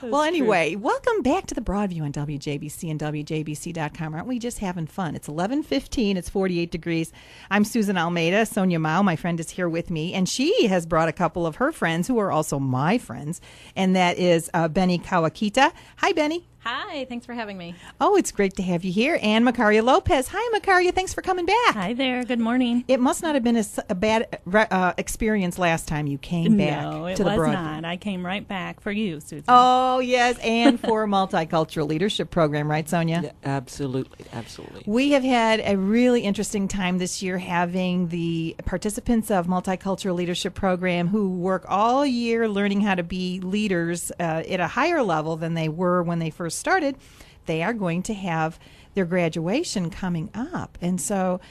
Well, anyway, welcome back to the Broadview on WJBC and WJBC.com. Aren't we just having fun? It's 11:15. It's 48 degrees. I'm Susan Almeida. Sonya Mao, my friend, is here with me, and she has brought a couple of her friends who are also my friends, and that is Beni Kawakita. Hi, Beni. Hi, thanks for having me. Oh, it's great to have you here. And Macaria Lopez. Hi, Macaria. Thanks for coming back. Hi there. Good morning. It must not have been a bad experience last time you came back to the Broadview. No, it was not. I came right back for you, Susan. Oh, yes, and for a multicultural leadership program, right, Sonya? Yeah, absolutely, absolutely. We have had a really interesting time this year having the participants of multicultural leadership program who work all year learning how to be leaders at a higher level than they were when they first started. They are going to have their graduation coming up. And so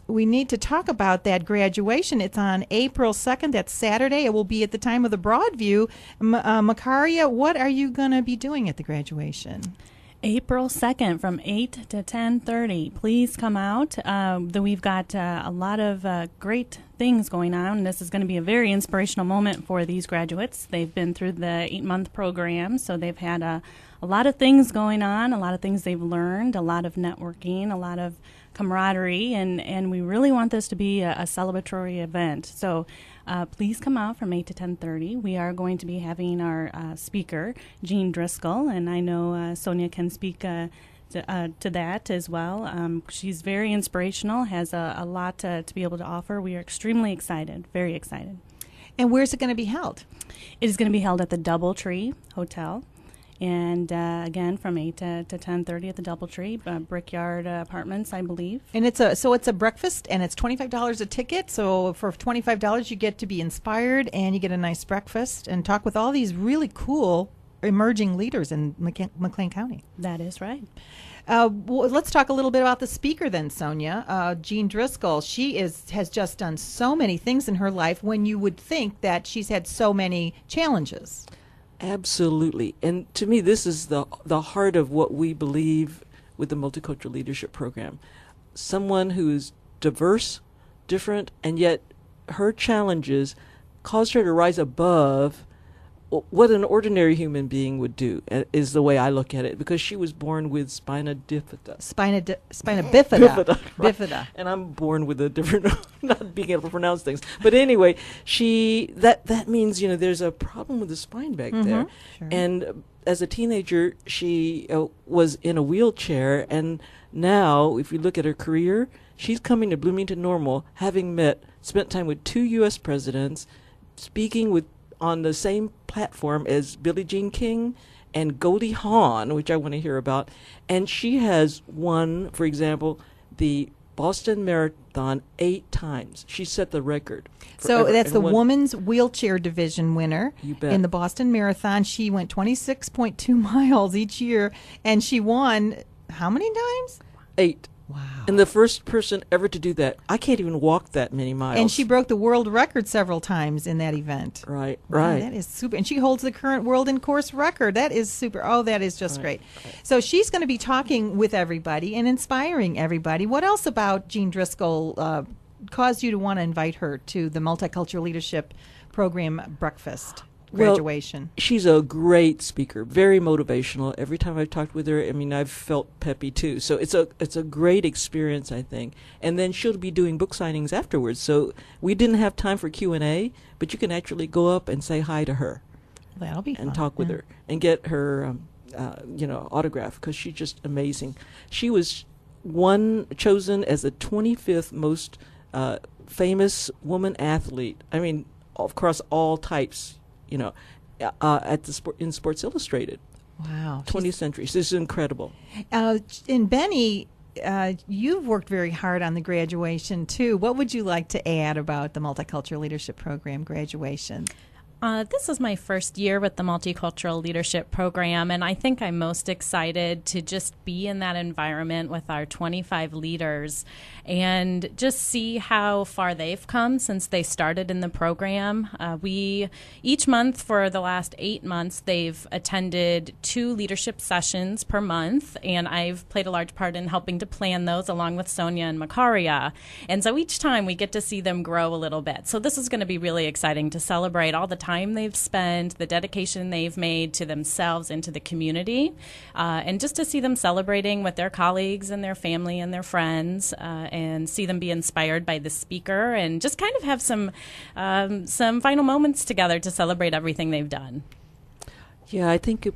we need to talk about that graduation. It's on April 2nd. That's Saturday. It will be at the time of the Broadview. Macaria, what are you going to be doing at the graduation? April 2nd from 8 to 10:30. Please come out. We've got a lot of great things going on. This is going to be a very inspirational moment for these graduates. They've been through the 8-month program, so they've had a lot of things going on, a lot of things they've learned, a lot of networking, a lot of camaraderie, and we really want this to be a celebratory event. So please come out from 8 to 10:30. We are going to be having our speaker, Jean Driscoll, and I know Sonya can speak to that as well. She's very inspirational, has a lot to be able to offer. We are extremely excited, very excited. And where's it going to be held? It is going to be held at the Doubletree Hotel. And again, from 8 to 10:30 at the Doubletree, Brickyard Apartments, I believe. And it's a breakfast, and it's $25 a ticket. So for $25, you get to be inspired, and you get a nice breakfast, and talk with all these really cool emerging leaders in McLean County. That is right. Well, let's talk a little bit about the speaker then, Sonya. Jean Driscoll, she has just done so many things in her life when you would think that she's had so many challenges. Absolutely. And to me, this is the heart of what we believe with the Multicultural Leadership Program. Someone who is diverse, different, and yet her challenges caused her to rise above what an ordinary human being would do, is the way I look at it, because she was born with spina bifida. Spina bifida. Right. Bifida. And I'm born with a different, not being able to pronounce things. But anyway, that means, there's a problem with the spine back there. Sure. And as a teenager, she was in a wheelchair. And now, if you look at her career, she's coming to Bloomington Normal, having spent time with 2 U.S. presidents, speaking on the same platform as Billie Jean King and Goldie Hawn, which I want to hear about. And she has won, for example, the Boston Marathon 8 times. She set the record. So that's the women's wheelchair division winner in the Boston Marathon. She went 26.2 miles each year, and she won how many times? 8. Wow. And the first person ever to do that. I can't even walk that many miles. And she broke the world record several times in that event. Right. That is super. And she holds the current world in course record. That is super. Oh, that is just great. Right. So she's going to be talking with everybody and inspiring everybody. What else about Jean Driscoll caused you to want to invite her to the Multicultural Leadership Program breakfast? Graduation. Well, she's a great speaker, very motivational. Every time I've talked with her, I've felt peppy too. So it's a great experience, I think. And then she'll be doing book signings afterwards. So we didn't have time for Q&A, but you can actually go up and say hi to her. That'll be fun. And talk with her and get her, autograph, because she's just amazing. She was chosen as the 25th most famous woman athlete. Across all types. In Sports Illustrated. Wow. 20th century. So this is incredible. And Beni, you've worked very hard on the graduation, too. What would you like to add about the Multicultural Leadership Program graduation? This is my first year with the Multicultural Leadership Program, and I think I'm most excited to just be in that environment with our 25 leaders and just see how far they've come since they started in the program. Each month for the last 8 months, they've attended 2 leadership sessions per month, and I've played a large part in helping to plan those along with Sonya and Macaria. And so each time we get to see them grow a little bit. So this is going to be really exciting to celebrate all the time they've spent, the dedication they've made to themselves and to the community, and just to see them celebrating with their colleagues and their family and their friends, and see them be inspired by the speaker, and just kind of have some final moments together to celebrate everything they've done. Yeah, I think,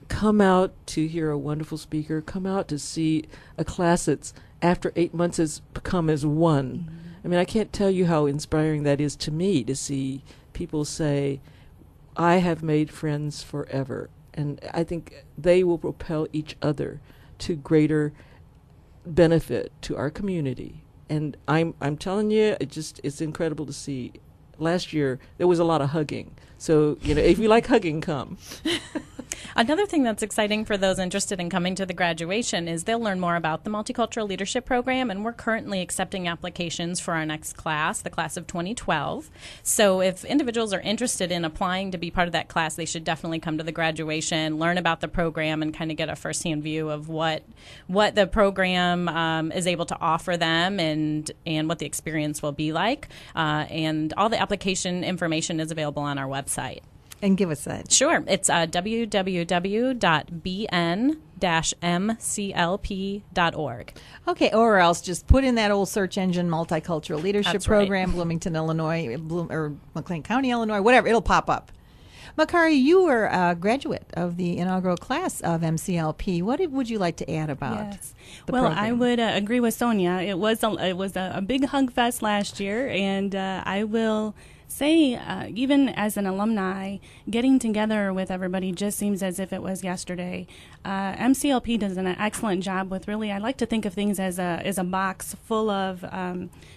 come out to hear a wonderful speaker, come out to see a class that's after 8 months has become as one. Mm-hmm. I mean, I can't tell you how inspiring that is to me to see people say, I have made friends forever. And I think they will propel each other to greater benefit to our community. And I'm telling you, it's incredible to see. Last year, there was a lot of hugging. So, if you like hugging, come. Another thing that's exciting for those interested in coming to the graduation is they'll learn more about the Multicultural Leadership Program, and we're currently accepting applications for our next class, the class of 2012. So if individuals are interested in applying to be part of that class, they should definitely come to the graduation, learn about the program, and kind of get a firsthand view of what the program is able to offer them and what the experience will be like. And all the application information is available on our website. And give us that. Sure. It's www.bn-mclp.org. Okay, or else just put in that old search engine, Multicultural Leadership That's Program, right. Bloomington, Illinois, or McLean County, Illinois, whatever. It'll pop up. Macaria, you were a graduate of the inaugural class of MCLP. What would you like to add about the program? I would agree with Sonya. It was a big hug fest last year, and I will say, even as an alumni, getting together with everybody just seems as if it was yesterday. MCLP does an excellent job with really, I like to think of things as a box full of,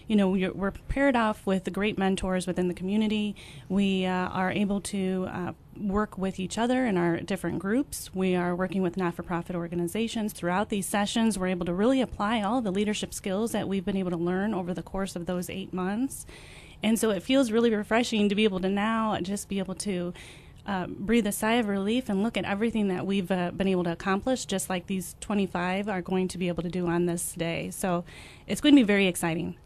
we're paired off with great mentors within the community. We are able to work with each other in our different groups. We are working with not-for-profit organizations. Throughout these sessions, we're able to really apply all the leadership skills that we've been able to learn over the course of those 8 months. And so it feels really refreshing to be able to now just be able to breathe a sigh of relief and look at everything that we've been able to accomplish, just like these 25 are going to be able to do on this day. So it's going to be very exciting.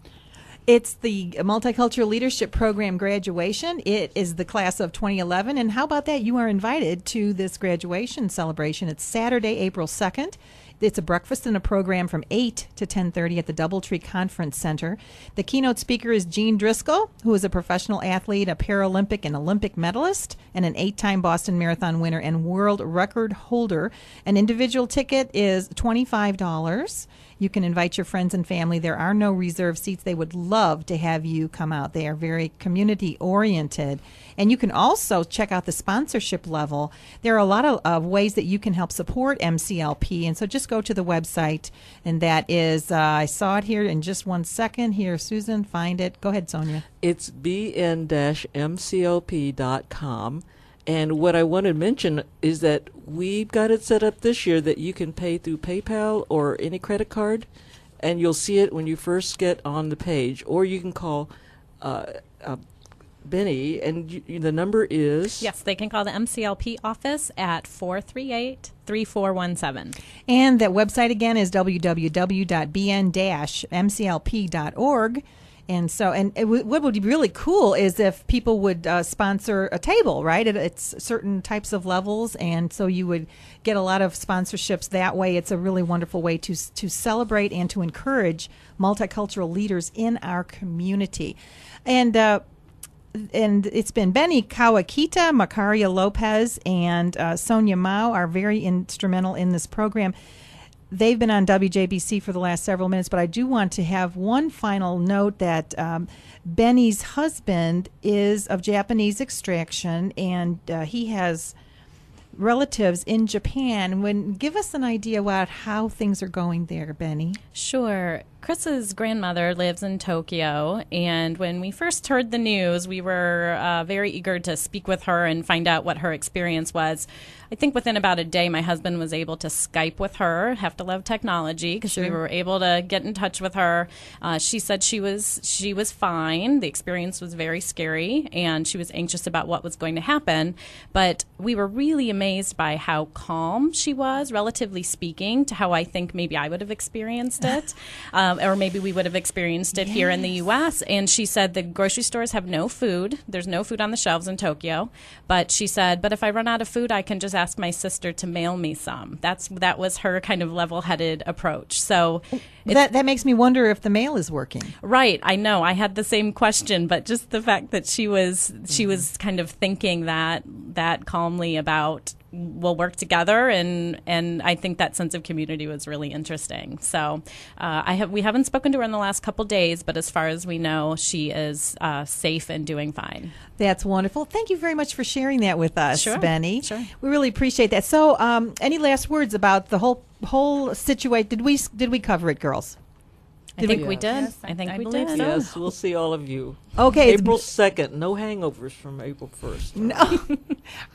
It's the Multicultural Leadership Program graduation. It is the class of 2011. And how about that? You are invited to this graduation celebration. It's Saturday, April 2nd. It's a breakfast and a program from 8 to 10:30 at the Doubletree Conference Center. The keynote speaker is Jean Driscoll, who is a professional athlete, a Paralympic and Olympic medalist, and an 8-time Boston Marathon winner and world record holder. An individual ticket is $25. You can invite your friends and family. There are no reserved seats. They would love to have you come out. They are very community-oriented. And you can also check out the sponsorship level. There are a lot of ways that you can help support MCLP. And so just go to the website, and that is, I saw it here in just 1 second. Here, Susan, find it. Go ahead, Sonya. It's bn-mclp.com. And what I want to mention is that we've got it set up this year that you can pay through PayPal or any credit card, and you'll see it when you first get on the page. Or you can call Beni, and the number is? Yes, they can call the MCLP office at 438-3417. And that website again is www.bn-mclp.org. And so, what would be really cool is if people would sponsor a table, right? It's certain types of levels, and so you would get a lot of sponsorships that way. It's a really wonderful way to celebrate and to encourage multicultural leaders in our community. And it's been Beni, Kawakita, Macaria, Lopez, and Sonya Mao are very instrumental in this program. They've been on WJBC for the last several minutes, but I do want to have one final note that Beni's husband is of Japanese extraction, and he has relatives in Japan. Give us an idea about how things are going there, Beni. Sure. Chris's grandmother lives in Tokyo, and when we first heard the news, we were very eager to speak with her and find out what her experience was. I think within about a day, my husband was able to Skype with her. Have to love technology, because we were able to get in touch with her. She said she was fine. The experience was very scary, and she was anxious about what was going to happen. But we were really amazed by how calm she was, relatively speaking, to how I think maybe I would have experienced it. or maybe we would have experienced it here in the U.S. And she said the grocery stores have no food. There's no food on the shelves in Tokyo. But she said, but if I run out of food, I can just ask my sister to mail me some. That was her kind of level-headed approach. So that makes me wonder if the mail is working. Right. I know. I had the same question, but just the fact that she was kind of thinking that calmly about, we'll work together, and I think that sense of community was really interesting. So we haven't spoken to her in the last couple days, but as far as we know, she is safe and doing fine. That's wonderful. Thank you very much for sharing that with us, Sure. Beni. Sure. We really appreciate that. So, any last words about the whole situation? Did we cover it, girls? I think we Yes. did. Yes, I think I we believe did. so. Yes, we'll see all of you. Okay. April 2nd. No hangovers from April 1st. No.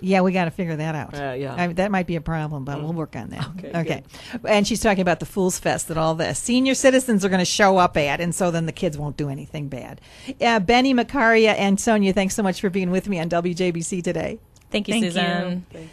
Yeah, we got to figure that out. Yeah. That might be a problem, but we'll work on that. Okay, And she's talking about the Fool's Fest and all this. Senior citizens are going to show up at, and so then the kids won't do anything bad. Beni, Macaria, and Sonya, thanks so much for being with me on WJBC today. Thank you, Thank Susan. you.